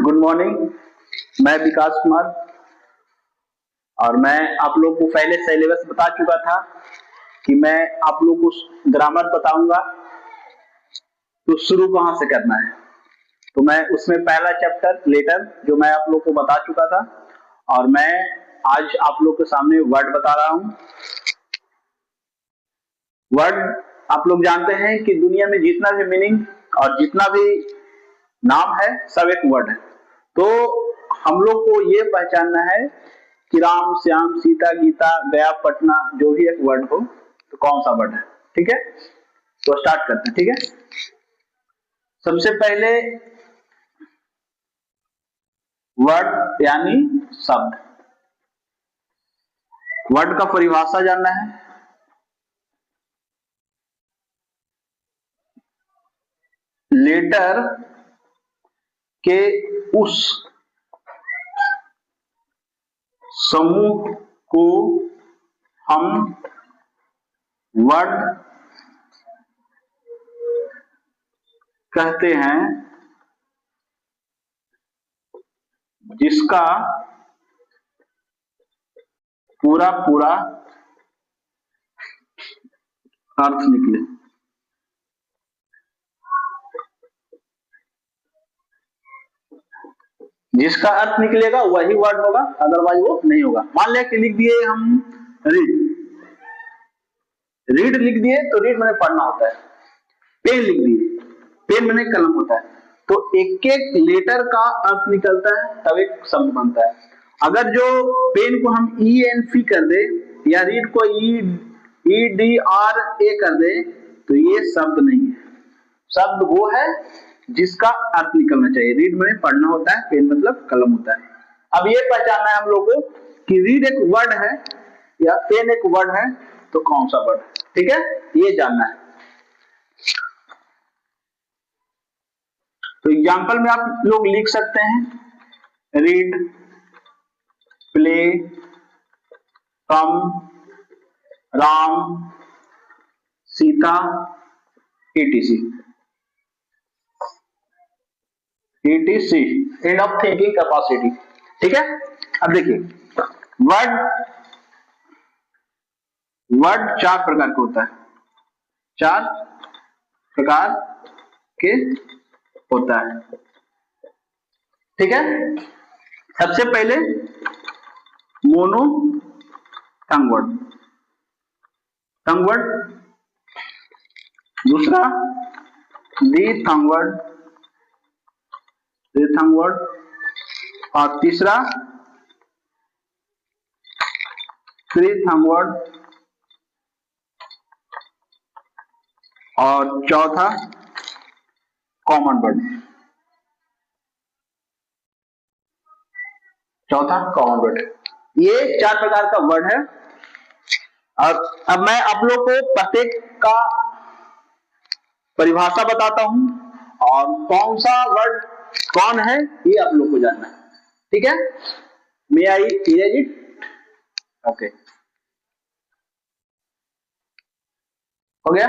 Good morning. मैं विकास कुमार और मैं आप लोग को पहले सिलेबस बता चुका था कि मैं आप लोग को ग्रामर बताऊंगा तो शुरू कहां से करना है। तो मैं उसमें पहला चैप्टर लेटर जो मैं आप लोग को बता चुका था और मैं आज आप लोग के सामने वर्ड बता रहा हूं। वर्ड आप लोग जानते हैं कि दुनिया में जितना भी मीनिंग और जितना भी नाम है सब एक वर्ड है। तो हम लोग को ये पहचानना है कि राम, श्याम, सीता, गीता, गया, पटना जो भी एक वर्ड हो तो कौन सा वर्ड है। ठीक है, तो स्टार्ट करते हैं। ठीक है, सबसे पहले वर्ड यानी शब्द। वर्ड का परिभाषा जानना है। लेटर के उस समूह को हम वर्ड कहते हैं जिसका पूरा पूरा अर्थ निकले। जिसका अर्थ निकलेगा वही वर्ड होगा, अदरवाइज वो नहीं होगा। मान लिया कि लिख दिए हम रीड, रीड लिख दिए तो रीड मैंने पढ़ना होता है। पेन लिख दिए, पेन मैंने कलम होता है। तो एक एक लेटर का अर्थ निकलता है तब एक शब्द बनता है। अगर जो पेन को हम ई एन सी कर दे या रीड को ई डी आर ए कर दे तो ये शब्द नहीं है। शब्द वो है जिसका अर्थ निकलना चाहिए। रीड में पढ़ना होता है, पेन मतलब कलम होता है। अब ये पहचानना है हम लोग को कि रीड एक वर्ड है या पेन एक वर्ड है तो कौन सा वर्ड है। ठीक है, ये जानना है। तो एग्जाम्पल में आप लोग लिख सकते हैं read, play, come, Ram, Sita, etc end of thinking capacity. ठीक है, अब देखिए वर्ड चार प्रकार का होता है। चार प्रकार के होता है। ठीक है, सबसे पहले मोनो टंग वर्ड, टंग वर्ड। दूसरा दिथंग वर्ड, दिथंग वर्ड। और तीसरा त्रिथंग वर्ड। और चौथा कॉमन वर्ड, चौथा कॉमन वर्ड। ये चार प्रकार का वर्ड है। और अब मैं आप लोग को प्रत्येक का परिभाषा बताता हूं और कौन सा वर्ड कौन है ये आप लोग को जानना है। ठीक है, मे आई इरेज इट? ओके, हो गया।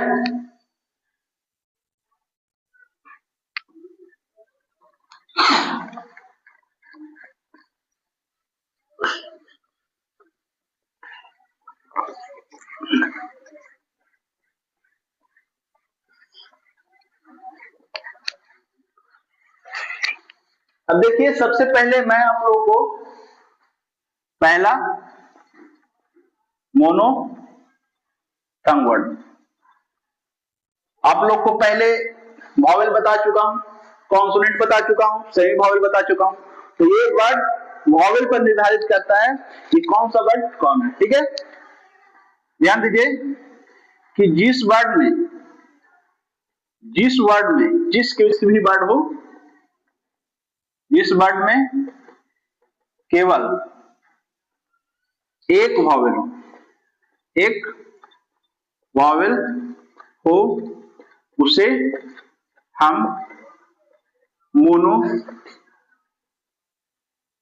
अब देखिए सबसे पहले मैं आप लोगों को पहला मोनो टंग वर्ड, आप लोग को पहले वॉवेल बता चुका हूं, कॉन्सोनेंट बता चुका हूं, सेमी वॉवेल बता चुका हूं। तो ये वर्ड वॉवेल पर निर्धारित करता है कि कौन सा वर्ड कौन है। ठीक है, ध्यान दीजिए कि जिस वर्ड में जिस किसी भी वर्ड हो, जिस वर्ड में केवल एक वॉवेल हो, एक वॉवेल हो उसे हम मोनो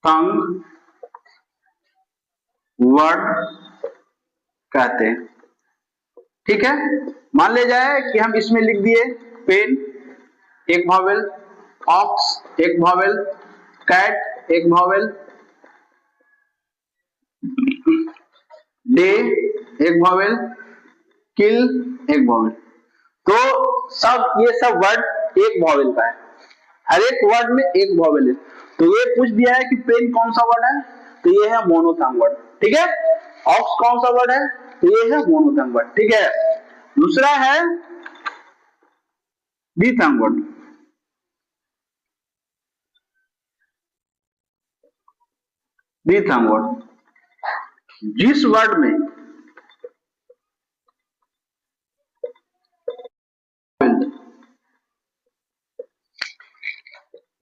टंग वर्ड कहते हैं। ठीक है, मान ले जाए कि हम इसमें लिख दिए पेन एक वॉवेल, ऑक्स एक वॉवेल, कैट एक वॉवेल, डे एक वॉवेल, किल एक वॉवेल। तो सब ये सब वर्ड एक वॉवेल का है, हर एक वर्ड में एक वॉवेल है। तो ये पूछ दिया है कि पेन कौन सा वर्ड है, तो ये है मोनोथंग वर्ड, ठीक है। ऑक्स कौन सा वर्ड है, तो ये है मोनोथंग वर्ड, ठीक है। दूसरा है दिथंग वर्ड। दिथंग वर्ड जिस वर्ड में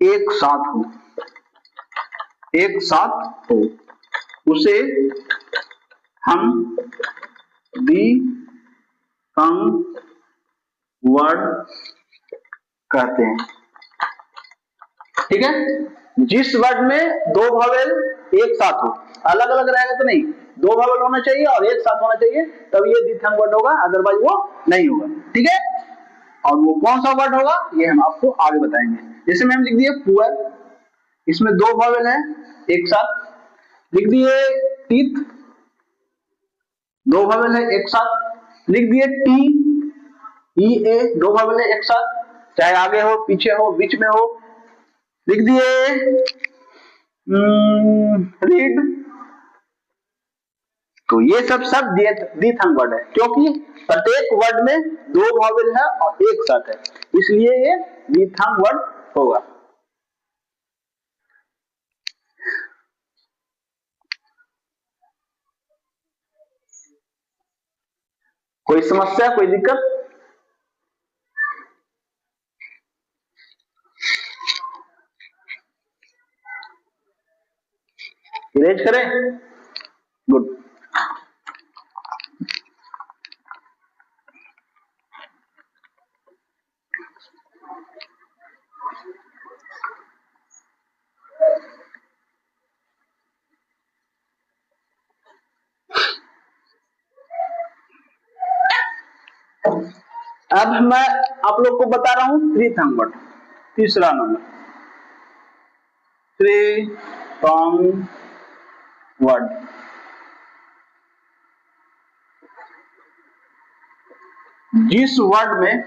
एक साथ हो, एक साथ हो, उसे हम दिथंग वर्ड कहते हैं, ठीक है। जिस वर्ड में दो वॉवेल एक साथ हो, अलग अलग रहेगा तो नहीं, दो वॉवेल होना चाहिए और एक साथ होना चाहिए, तब ये दिथंग वर्ड होगा, अदरवाइज वो नहीं होगा, ठीक है। और वो कौन सा वर्ड होगा ये हम आपको आगे बताएंगे। जैसे मैंने लिख दिया पुअर, इसमें दो वॉवेल है एक साथ, लिख दिए टीथ, दो वॉवेल है एक साथ, लिख दिए टी ई ए, दो वॉवेल है एक साथ, चाहे आगे हो पीछे हो बीच में हो, लिख दिए रीड। तो ये सब दिथंग वर्ड है, क्योंकि प्रत्येक वर्ड में दो वॉवेल है और एक साथ है, इसलिए ये दिथंग वर्ड होगा। कोई समस्या, कोई दिक्कत? इरेज करें? गुड। अब मैं आप लोग को बता रहा हूं त्रिथंग वर्ड, तीसरा नंबर त्रिथंग वर्ड। जिस वर्ड में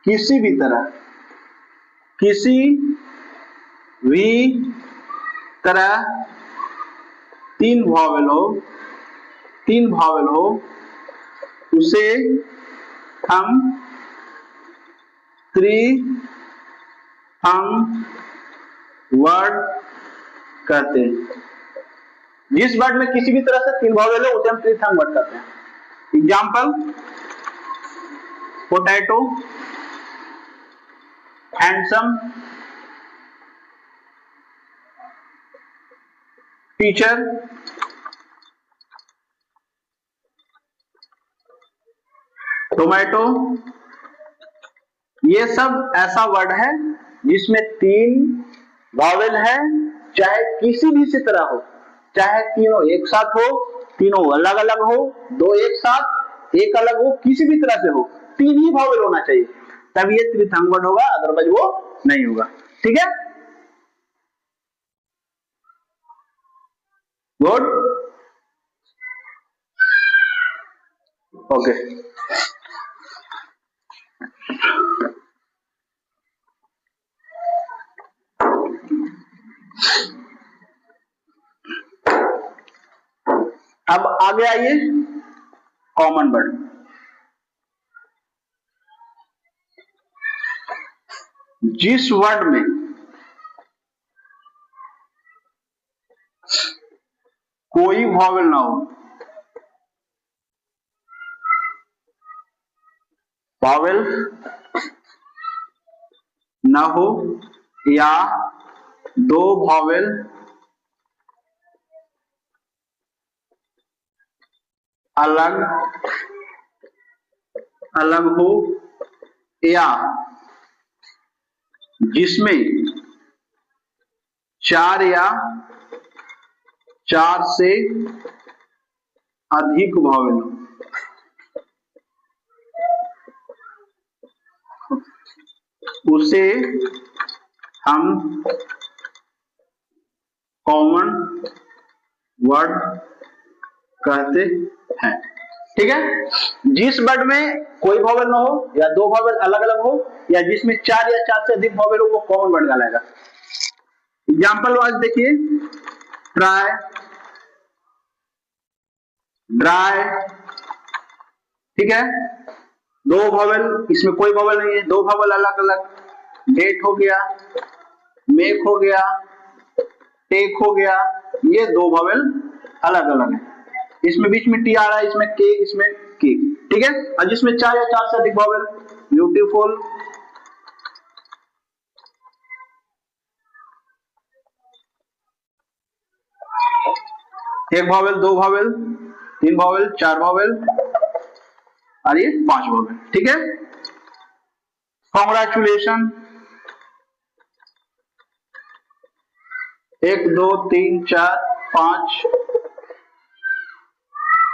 किसी भी तरह तीन वॉवेल हो, उसे हम त्रिथंग वर्ड कहते हैं। जिस वर्ड में किसी भी तरह से तीन वॉवेल हो उसे हम त्रिथंग वर्ड कहते हैं। Example, potato, handsome, teacher, tomato. ये सब ऐसा वर्ड है जिसमें तीन वॉवेल है, चाहे किसी भी से तरह हो, चाहे तीनों एक साथ हो, तीनों अलग अलग हो, दो एक साथ एक अलग हो, किसी भी तरह से हो, तीन ही वॉवेल होना चाहिए, तब ये त्रिथंग वर्ड होगा, अदरवाइज वो नहीं होगा, ठीक है। Good, okay. अब आगे आइए कॉमन वर्ड। जिस वर्ड में कोई वॉवेल ना हो, वॉवेल ना हो, या दो वॉवेल अलग अलग हो, या जिसमें चार या चार से अधिक वॉवेल हो उसे हम कॉमन वर्ड कहते हैं। ठीक है, जिस वर्ड में कोई वॉवेल ना हो या दो वॉवेल अलग अलग हो या जिसमें 4 या 4 से अधिक वॉवेल हो वो कॉमन वर्ड कहलाएगा। एग्जाम्पल वाइज देखिए, ट्राई, ड्राई, ठीक है, दो वॉवेल, इसमें कोई वॉवेल नहीं है, दो वॉवेल अलग अलग। डेट हो गया, मेक हो गया, टेक हो गया, ये दो वॉवेल अलग अलग है। इसमें बीच में टी आ रहा है, इसमें के, इसमें के, ठीक है। और जिसमें 4 या 4 से अधिक वॉवेल, ब्यूटीफुल, एक वॉवेल, दो वॉवेल, 3 वॉवेल, 4 वॉवेल और ये 5 वॉवेल, ठीक है। कॉन्ग्रेचुलेशन, 1 2 3 4 5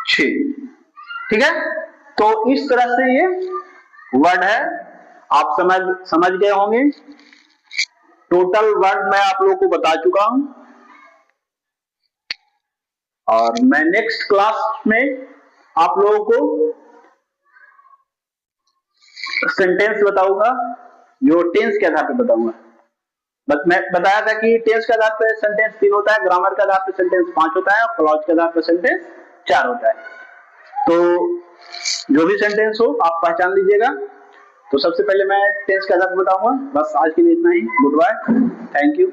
6, ठीक है। तो इस तरह से ये वर्ड है, आप समझ गए होंगे। टोटल वर्ड मैं आप लोगों को बता चुका हूं और मैं नेक्स्ट क्लास में आप लोगों को सेंटेंस बताऊंगा, जो टेंस के आधार पर बताऊंगा। बस मैं बताया था कि टेंस के आधार पर सेंटेंस 3 होता है, ग्रामर के आधार पर सेंटेंस 5 होता है और क्लॉज के आधार पर सेंटेंस 4 होता है। तो जो भी सेंटेंस हो आप पहचान लीजिएगा। तो सबसे पहले मैं टेंस के आधार पर बताऊंगा। बस आज के लिए इतना ही। Goodbye, thank you.